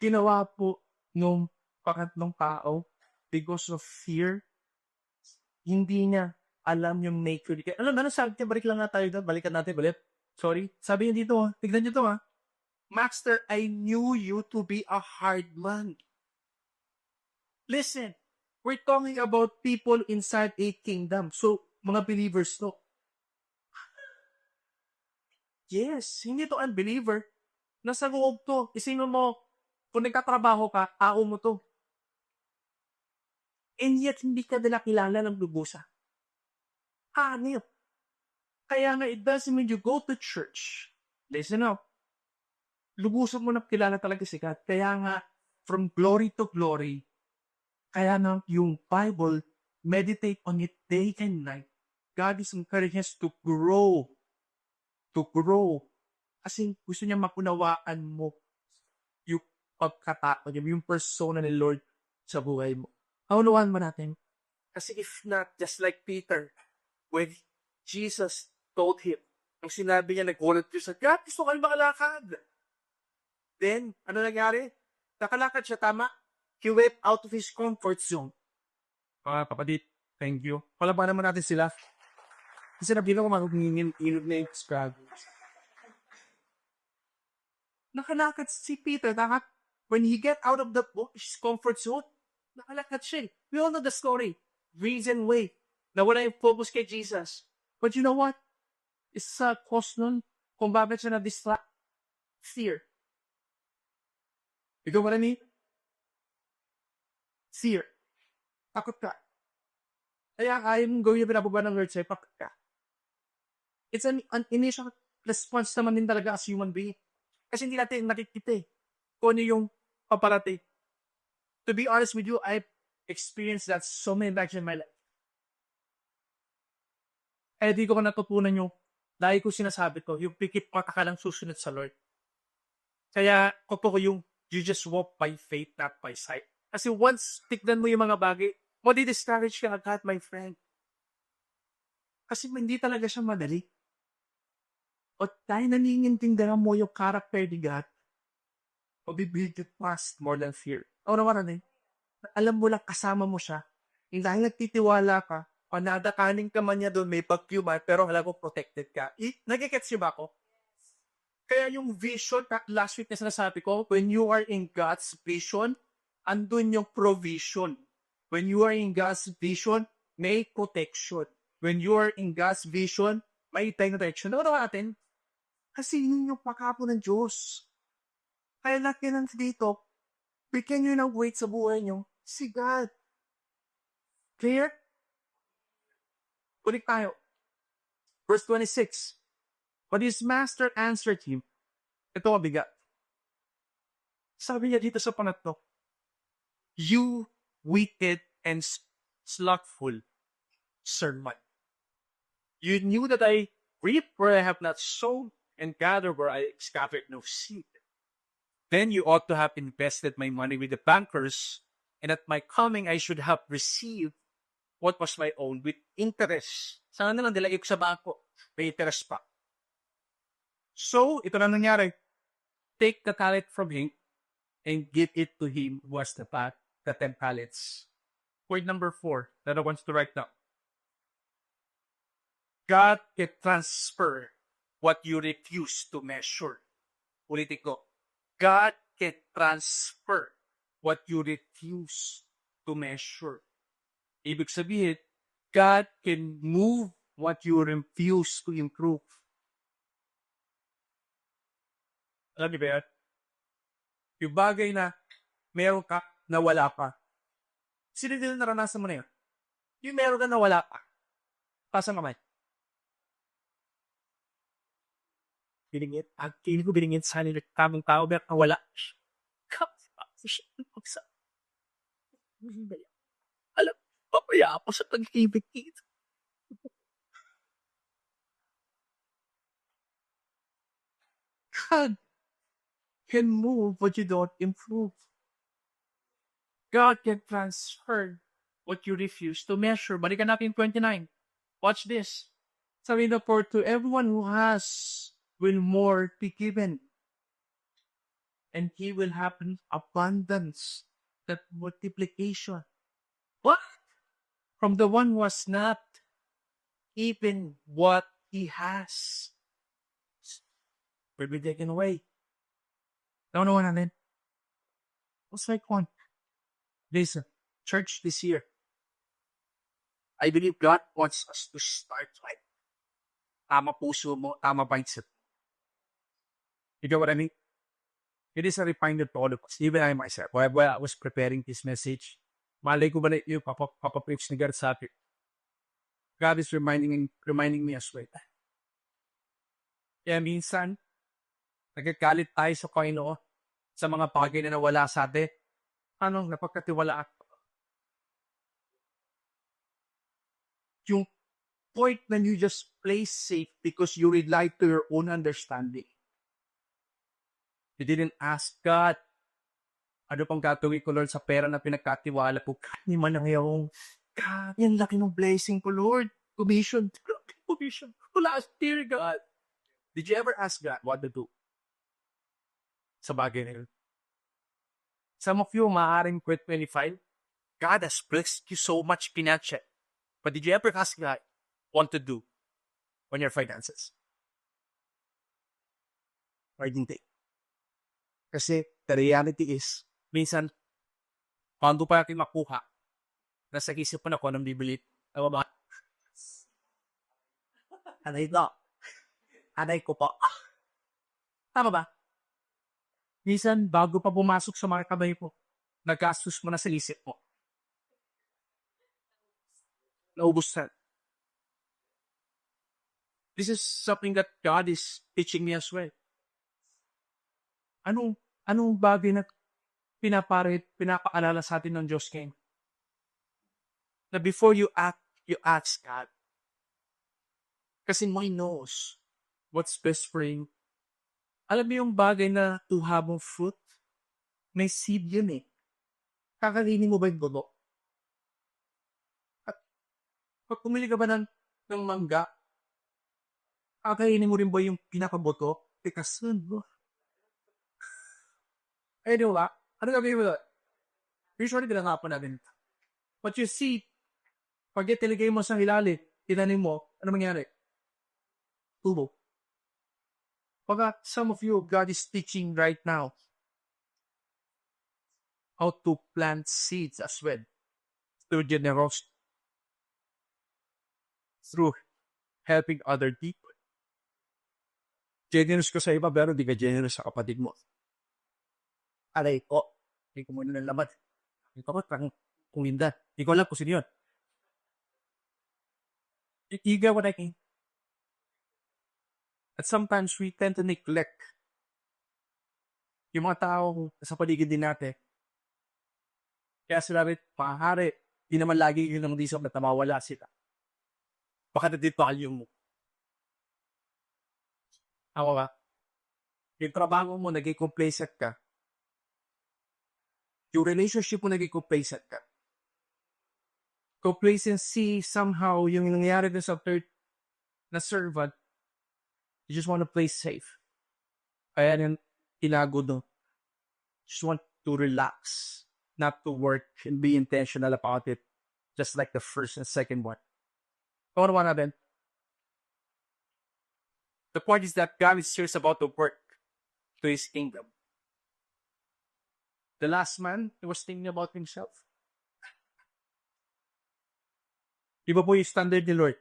Ginawa po nung pangatlong tao because of fear, hindi niya alam yung nature. Alam na, sabi niya, balik lang na tayo doon. Balikan natin, balik. Sorry. Sabi niya dito, tignan niyo to ha. Master, I knew you to be a hard man. Listen, we're talking about people inside a kingdom. So, mga believers to. Yes, hindi to unbeliever. Nasa loob to. Isipin mo, kung nagtatrabaho ka, tao mo to. And yet, hindi ka nila kilala ng lubusa. Hanip. Kaya nga, it doesn't mean you go to church. Listen up. Lubusan mo na kilala talaga si God. Kaya nga, from glory to glory, kaya nga yung Bible, meditate on it day and night. God is encouraging us to grow. To grow. Kasi gusto niya mapunawaan mo yung pagkatao niya, yung persona ni Lord sa buhay mo. Paunawan mo natin. Kasi if not, just like Peter, when Jesus told him, ang sinabi niya, nag-ulat siya sa God, gusto kayo makalakad. Then, ano nangyari? Nakalakad siya, tama? He went out of his comfort zone. Mga kapatid, thank you. Palaban naman natin sila. Kasi nabilang ko mag-inog na yung struggles. Nakalakad si Peter, when he get out of his comfort zone, nakalakad siya. We all know the story. Reason way. Na wala yung focus kay Jesus. But you know what? Isa cause nun kung bakit siya na-distract. Fear. Ikaw ba ni? Fear. Takot ka. Kaya kaya mong gawin yung pinababa ng Lord sa'yo, takot ka. It's an initial response naman din talaga as human being. Kasi hindi natin nakikita kung ano yung paparating. To be honest with you, I've experienced that so many times in my life. Eh, di ko natutunan yung dahil ko sinasabi ko, yung pikit mata ka lang susunod sa Lord. Kaya, ko yung you just walk by faith, not by sight. Kasi once tignan mo yung mga bagay, madi-discourage ka agad, my friend. Kasi hindi talaga siya madali. O dahil naninintindihan mo yung character ni God, mabibuild it fast more than fear. O naman alam mo lang kasama mo siya. Dahil nagtitiwala ka, panadakaning ka man niya doon, may pag-human, pero alam mo, protected ka. Nagigets niyo ba ako? Kaya yung vision, last week na sinasabi ko, when you are in God's vision, andun yung provision. When you are in God's vision, may protection. When you are in God's vision, may direction. Ano natin? Kasi yun yung pakapo ng Diyos. Kaya laki lang dito, bigyan nyo ng weight sa buhay nyo, si God. Clear? Ulit tayo. Verse 26. But his master answered him. Ito mabigat. Sabi niya dito sa pangatlo, you wicked and slothful servant. You knew that I reap where I have not sown and gather where I scattered no seed. Then you ought to have invested my money with the bankers, and at my coming I should have received what was my own with interest. Sana na lang dilagay ko sa bangko. May interest pa. So, ito na nangyari. Take the talent from him and give it to him who was the 10 talents. Point number 4 that I want to write down. God can transfer what you refuse to measure. Ulitin ko. God can transfer what you refuse to measure. Ibig sabihin, God can move what you refuse to improve. Alam niyo ba yan? Yung bagay na meron ka, na wala ka. Sino din naranasan mo na yun? Yung meron ka na wala ka. Pasang kamay. Biningit. Ang kini ko biningit sa nila tamang tao, pero wala. Alam, papaya ako sa pag-ibig ito. God can move what you don't improve. God can transfer what you refuse to measure. Balikan natin 29. Watch this. Sabi na, for to everyone who has will more be given. And he will have an abundance, that multiplication. What? From the one who has not, even what he has will be taken away. Don't know natin. What's like one? Listen, church this year, I believe God wants us to start right. Tama puso mo, tama mindset. You get what I mean? It is a reminder to all of us, even I myself. While I was preparing this message, malay ko ba na yung papapreach ni God sa atin? God is reminding me as well. Kaya minsan, nagkakalit tayo sa Panginoon sa mga bagay na nawala sa atin. Anong napagkatiwalaan? Yung point na you just play safe because you rely to your own understanding. You didn't ask God, ano pang gagawin ko, Lord, sa pera na pinagkatiwala ko? Kani man ang iyong, God, yan laki ng blessing ko, Lord. Commission. Last year, God. Did you ever ask God what to do sa bagay na yun? Some of you, maaaring quit 25. God has blessed you so much financial. But did you ever ask God what to do on your finances? Or hindi? Kasi the reality is, minsan, bago pa natin makuha, nasa isip pa na ko anong bibili. Tama ba? Anay ko. Anay ko po. Tama ba? Minsan, bago pa pumasok sa mga kamay mo, naggastos mo na sa isip mo. Naubos na. This is something that God is teaching me as well. Anong bagay na pinapaalala sa atin ng Diyos ngayon? Na before you act, you ask God. Kasi He knows what's best for you. Alam mo yung bagay na to have of fruit? May seed yun eh. Kakainin mo ba yung dulo? At pag pumili ka ba ng mangga, kakainin mo rin ba yung pinakaboto? Tekasun mo. Ay, di ba? Ano gagawin mo doon? Usually, tinangapan natin. But you see, pag itilagay mo sa ilalim, tinanim mo, ano mangyari? Tubo. Pag some of you, God is teaching right now how to plant seeds as well. Through generosity. Through helping other people. Generous ko sa iba, pero di ka generous sa kapatid mo. Aray ko. Hindi ko muna ng laman. Hindi ko parang kuminda. Hindi ko alam kung sino yun. You get what I mean? At sometimes we tend to neglect yung mga tao sa paligid din natin. Kaya sila rin, pahari, di naman lagi yun ang disop na tamawala sila. Baka na-devalue mo. Ako ba? Yung trabaho mo, naging complacent ka. Yung relationship mo, naging complacent ka. Complacency, somehow, yung nangyayari na sa third na servant, you just want to play safe. Kaya yung ilago doon. Just want to relax, not to work and be intentional about it, just like the first and second one. Pangalawa natin, the point is that God is serious about the work to His kingdom. The last man, he was thinking about himself. Iba po yung standard ni Lord.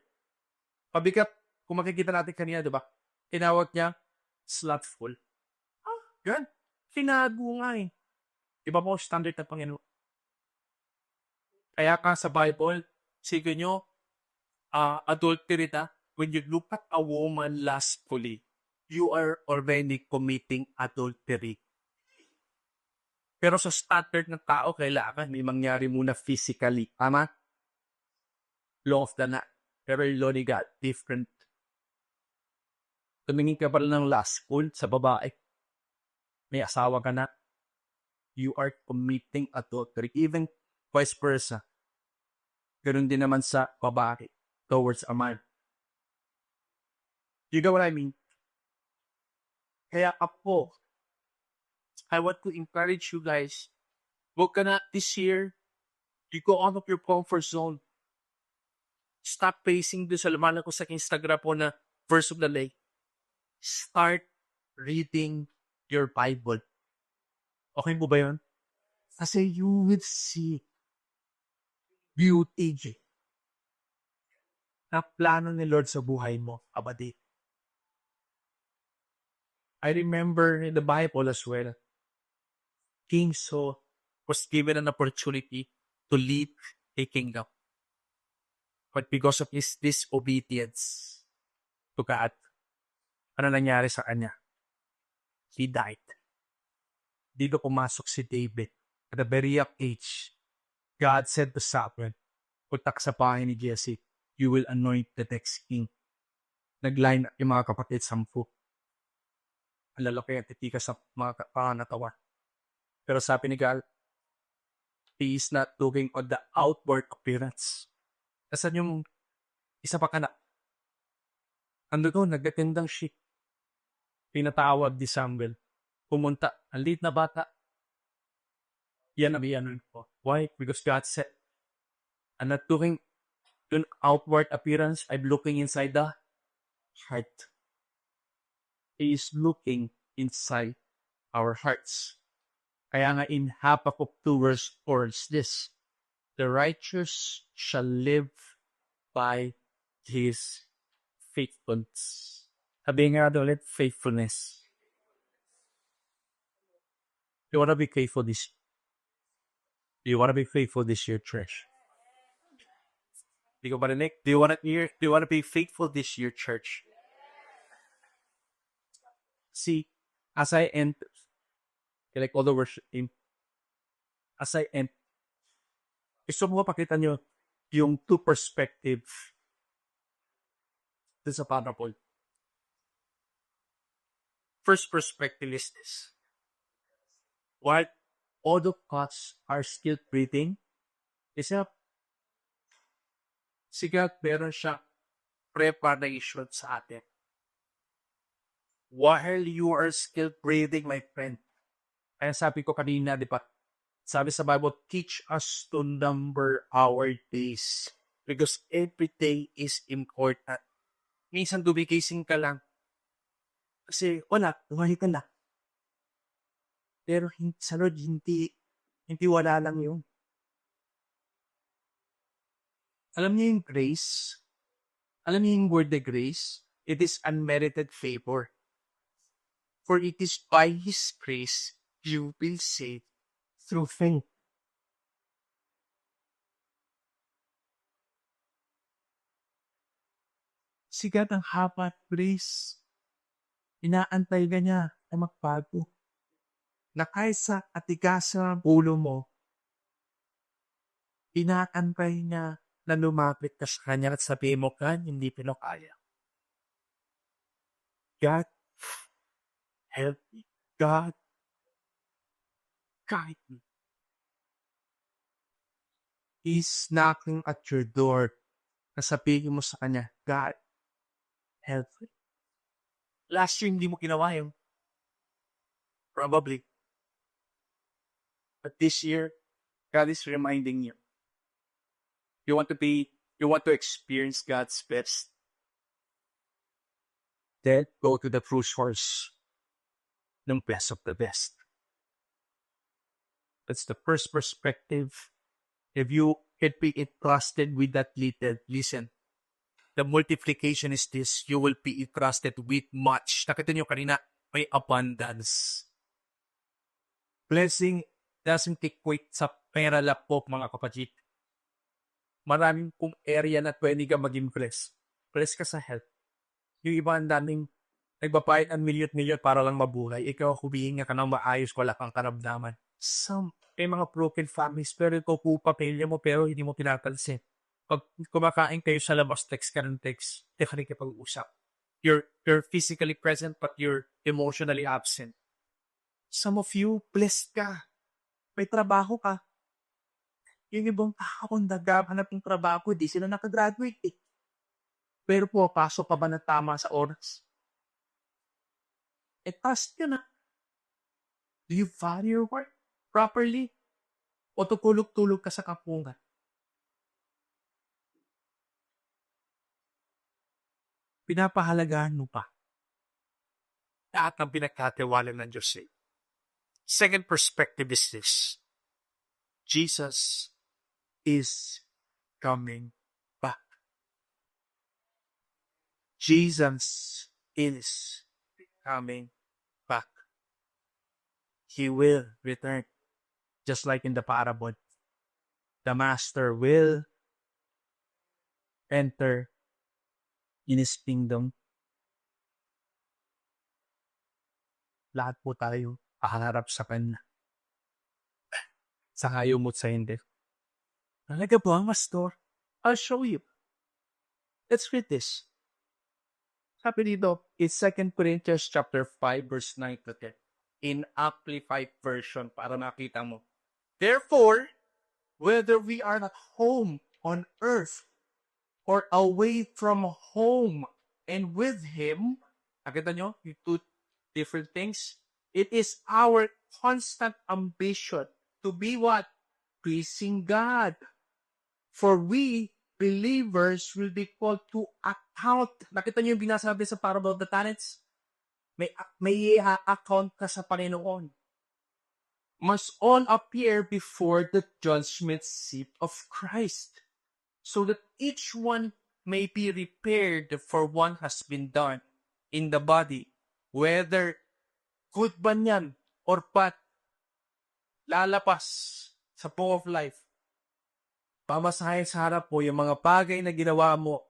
Pabigat, kung makikita natin kanina, di ba? Tinawag niya, slothful. Yan. Tinago nga eh. Iba po standard ng Panginoon. Kaya ka sa Bible, sige nyo, adultery na, when you look at a woman lustfully, you are already committing adultery. Pero sa standard ng tao, kailangan may mangyari muna physically. Tama? Law of the land. Pero yung law ni God, different. Tumingin ka pa rin ng lustful sa babae. May asawa ka na. You are committing adultery. Even vice versa. Ganun din naman sa babae towards a man. You know what I mean? Kaya ako, I want to encourage you guys. Huwag ka na this year, you go out of your comfort zone. Stop pacing doon sa lumalan ko sa Instagram po na verse of the day. Start reading your Bible. Okay mo ba yun? Kasi you will see beauty na plano ni Lord sa buhay mo, abadi. I remember in the Bible as well, King Saul was given an opportunity to lead a kingdom. But because of his disobedience to God, ano nangyari sa kanya? He died. Dito pumasok si David. At a very young age, God said to Samuel, "Putak sa bahay ni Jesse, you will anoint the next king." Nag-line up yung mga kapatid, 10. Ang lalaki at titikas sa mga pangangatawan. Pero sabi ni God, He is not looking on the outward appearance. Nasaan yung isa pa kanak? Ando doon, nagdatindang sheep. Pinatawag ni Samuel. Pumunta. Ang liit na bata. Yan ang iyanon ko. Why? Because God said, I'm not looking on outward appearance. I'm looking inside the heart. He is looking inside our hearts. Kaya nga in Habakkuk 2 verse 4 is this, the righteous shall live by his faithfulness. Sabihin nga ulit, faithfulness. You want to be faithful this year? Do you want to be faithful this year, church? Do you want to be faithful this year, church? See, as I end, like all the worship team, as I end, gusto mo pakita nyo yung two perspectives sa parable. First perspective is this. While all of us are still breathing, isa, si God meron siya preparation sa atin. While you are still breathing, my friend, kaya sabi ko kanina, di ba? Sabi sa Bible, teach us to number our days. Because every day is important. Minsan dumikising ka lang. Kasi wala, tumahi ka na. Pero sa Lord, hindi wala lang yun. Alam niyo yung grace? Alam niyo yung word na grace? It is unmerited favor. For it is by His grace you will save through faith. Sigat ang haba at grace. Inaantay ka niya na magbago. Na kaysa atigasan ang ulo mo, inaantay niya na lumapit ka sa kanya at sabihin mo, God, hindi pinakaya. God, help me. God, guide me. He's knocking at your door na sabihin mo sa kanya, God, help me. Last year, hindi mo ginawa yun. Probably. But this year, God is reminding you. You want to experience God's best. Then, go to the true source ng best of the best. That's the first perspective. If you can be entrusted with that little, listen, the multiplication is this, you will be entrusted with much. Nakita niyo kanina, may abundance. Blessing doesn't equate sa pera lang po, mga kapatid. Maraming pong area na pwede ka maging bless. Bless ka sa health. Yung iba ang daming nagbabayad ang milyon-milyon para lang mabuhay. Ikaw, humihinga ka ng maayos, wala kang karamdaman. May mga broken families, pero ikaw po pamilya mo, pero hindi mo pinapansin. Pag kumakain kayo sa labas, text ka ng text, hindi ka rin kapag-usap. You're physically present, but you're emotionally absent. Some of you, blessed ka. May trabaho ka. Yung ibang kung naghahanap ng trabaho, di sila nakagraduate eh. Pero pasok pa ba na tama sa oras? Task yun na. Do you value your work properly? O tutulog-tulog ka sa kapungan? Pinapahalagahan mo pa. Lahat ng pinagkatiwala ng Diyos eh. Second perspective is this. Jesus is coming back. Jesus is coming He will return. Just like in the parable. The master will enter in His kingdom. Lahat po tayo haharap sa Kanya. Sa ayaw mo't sa hindi. Talaga ba, Pastor? I'll show you. Let's read this. Sabi dito, in 2 Corinthians chapter 5, verse 9 to 10. In Amplified Version, para makita mo. Therefore, whether we are at home on earth or away from home and with Him, nakita nyo, yung two different things, it is our constant ambition to be what? Pleasing God. For we, believers, will be called to account. Nakita nyo yung binasabi sa parable of the talents? May account ka sa Panginoon. Must all appear before the judgment seat of Christ, so that each one may be repaired for what has been done in the body, whether good ba yan or bad, lalapas sa book of life. Pamasahin sa harap mo yung mga bagay na ginawa mo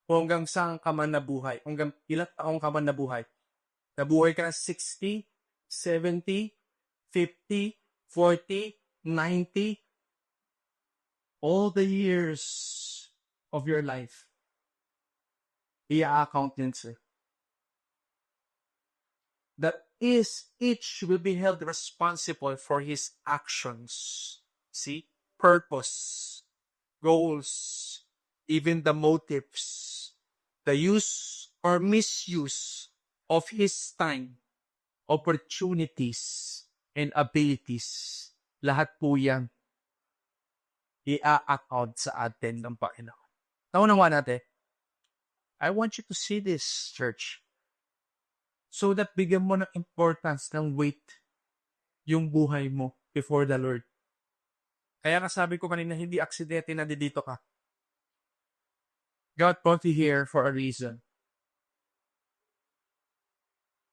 kung hanggang saan ka man nabuhay. Hanggang ilang taong ka man nabuhay. Nabuhay ka na 60, 70, 50, 40, 90. All the years of your life. I-account din sa'yo. That is, each will be held responsible for his actions. See? Purpose, goals, even the motives, the use or misuse of his time, opportunities, and abilities. Lahat po yan i-account sa atin ng Panginoon. Naunawa natin, I want you to see this, church, so that bigyan mo ng importance, ng weight, yung buhay mo before the Lord. Kaya nga sabi ko kanina, hindi aksidente na dito ka. God brought you here for a reason.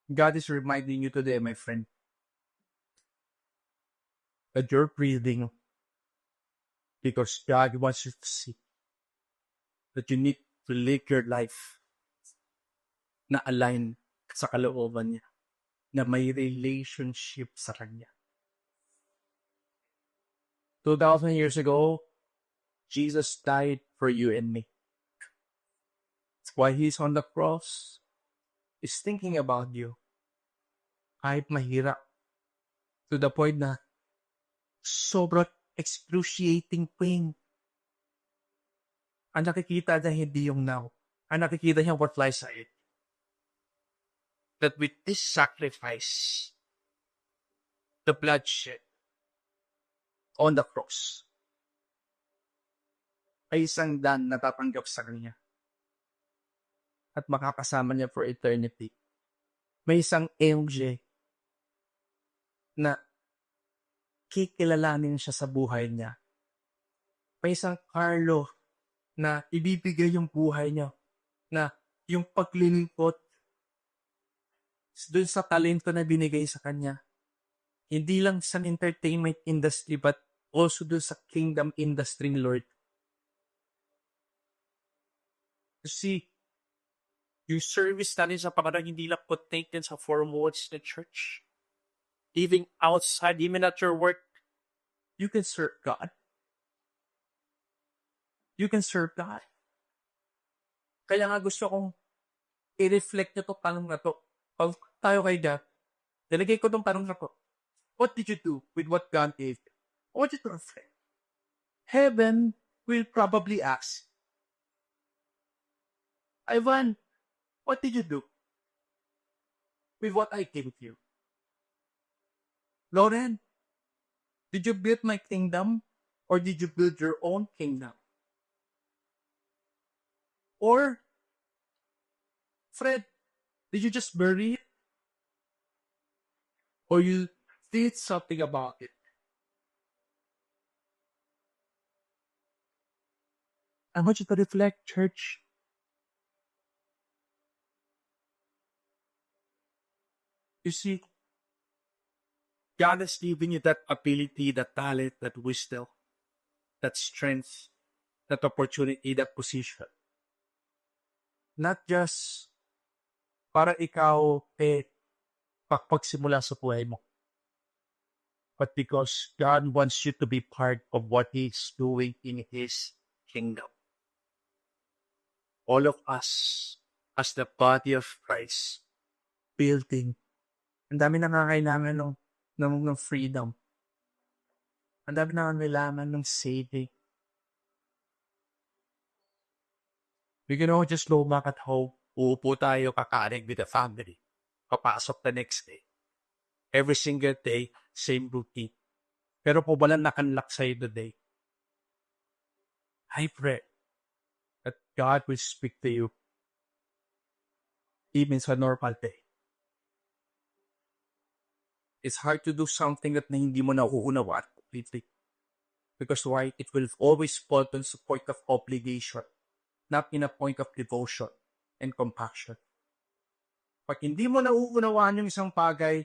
God is reminding you today, my friend, that you're breathing because God wants you to see that you need to live your life na align sa kalooban niya, na may relationship sa Kanya. 2,000 years ago, Jesus died for you and me. That's why He's on the cross. He's thinking about you. Kahit mahirap. To the point na sobrang excruciating pain. Ang nakikita niya hindi yung now. Ang nakikita niya what lies ahead. That with this sacrifice, the bloodshed on the cross, ay isang dan na tatanggap sa Kanya. At makakasama niya for eternity. May isang MJ na kikilalanin siya sa buhay niya. May isang Carlo na ibibigay yung buhay niya, na yung paglilingkot dun sa talento na binigay sa kanya. Hindi lang sa entertainment industry but also dun sa kingdom industry ni Lord. See, yung service natin sa Panginoon hindi lang contained sa four walls ng church. Even outside, even at your work, you can serve God. You can serve God. Kaya nga gusto kong i-reflect nyo itong tanong na to. Pag tayo kay God, nilagay ko itong tanong na to. What did you do with what God gave you? I want you to reflect. Heaven will probably ask, Ivan, what did you do with what I gave you? Lauren, did you build my kingdom or did you build your own kingdom? Or, Fred, did you just bury it? Or you did something about it? I want you to reflect, church. You see, God has given you that ability, that talent, that wisdom, that strength, that opportunity, that position. Not just para ikaw pagsimula sa buhay mo, but because God wants you to be part of what He's doing in His kingdom. All of us, as the body of Christ, building. Ang dami nangangailangan ng freedom. Ang dami nangangailangan ng saving. We can all just go back at home. Uupo tayo, kakain with the family. Papasok the next day. Every single day, same routine. Pero po walang nakanlak sa'yo today. I pray that God will speak to you even sa normal day. It's hard to do something that hindi mo nauunawaan completely. Because why? It will always fall on the point of obligation, not in a point of devotion and compassion. Pag hindi mo nauunawaan yung isang bagay,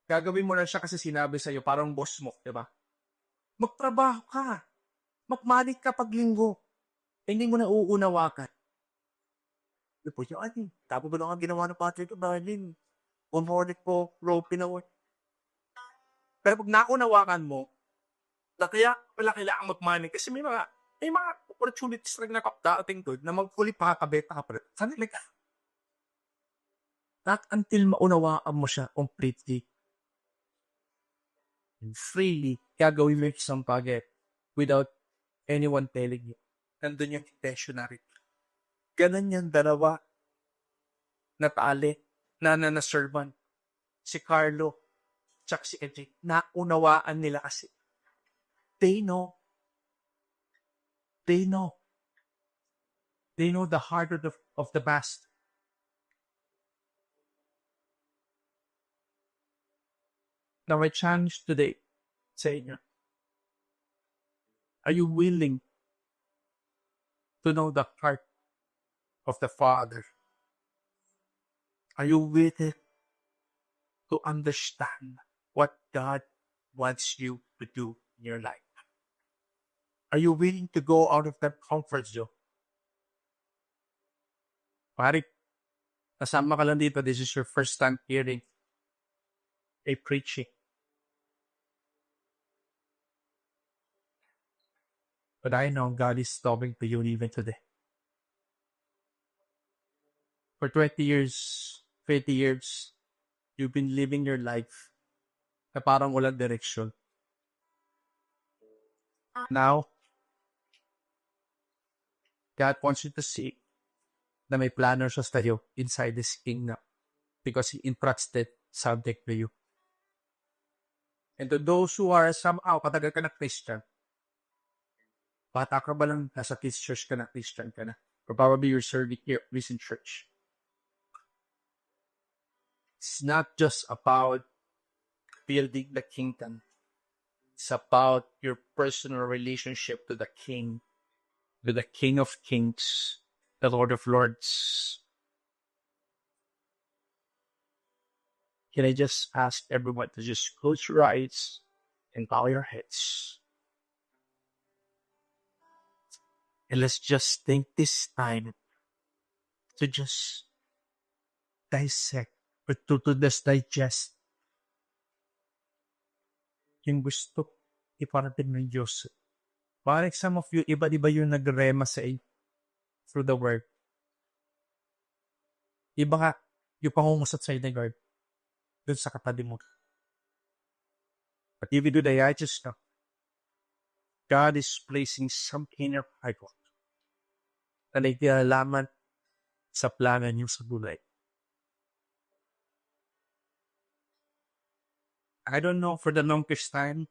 gagawin mo lang siya kasi sinabi sa'yo, parang boss mo, di ba? Magtrabaho ka. Magmanik ka pag linggo. Hindi mo nauunawakan. Di po yan. Tapos ba lang ang ginawa ng Patrick Darling? Umornik po, rope na work. Pero pag naunawakan mo, na kaya wala kailangan magmanik kasi may mga opportunities rin na kapdating doon na magkuli pa kabeta ka pa rin. Sana like, not until maunawaan mo siya completely. And freely, gagawin mo yung isang bagay without anyone telling you. Nandun yung intentionality. Ganun yung dalawa na tali na servant. Si Carlo tsaka si Edric. Naunawaan nila kasi. They know. They know. They know the heart of the master. Now, my challenge today sa inyo, are you willing to know the heart of the Father? Are you willing to understand what God wants you to do in your life? Are you willing to go out of that comfort zone? Pari, kasama ka lang dito, this is your first time hearing a preaching. But I know God is talking to you even today. For 20 years, 30 years, you've been living your life na parang walang direction. Now, God wants you to see na may plano siya sa iyo inside this kingdom because He entrusted something to you. And to those who are somehow katagal ka na Christian, bata ka ba lang nasa kids church ka na, Christian ka na, or probably you're serving here, recent church. It's not just about building the kingdom. It's about your personal relationship to the King of Kings, the Lord of Lords. Can I just ask everyone to just close your eyes and bow your heads? And let's just take this time to just dissect or to just digest yung gusto iparating ng Diyos. Parang some of you, iba-iba yung nagrema sa inyo through the word. Iba nga, yung pangungusat sa inyo, God, dun sa katabi mo. But even today, I just know, God is placing something in your heart na nagkilalaman sa plano niyo sa buhay. I don't know, for the longest time,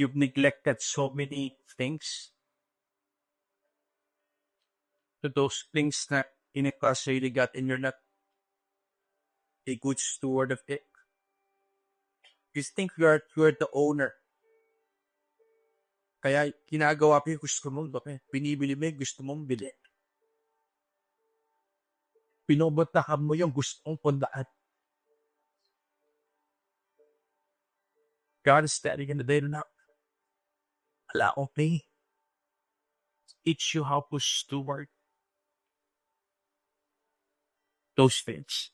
you've neglected so many things. To those things na in-entrust you got and you're not a good steward of it. You think you're the owner. Kaya ginagawa mo yung gusto mong bakit? Binibili mo yung gusto mong bili. Pinobatahan mo yung gusto mong pundaan. God is standing in the day na wala akong play. Teach you how to steward those things.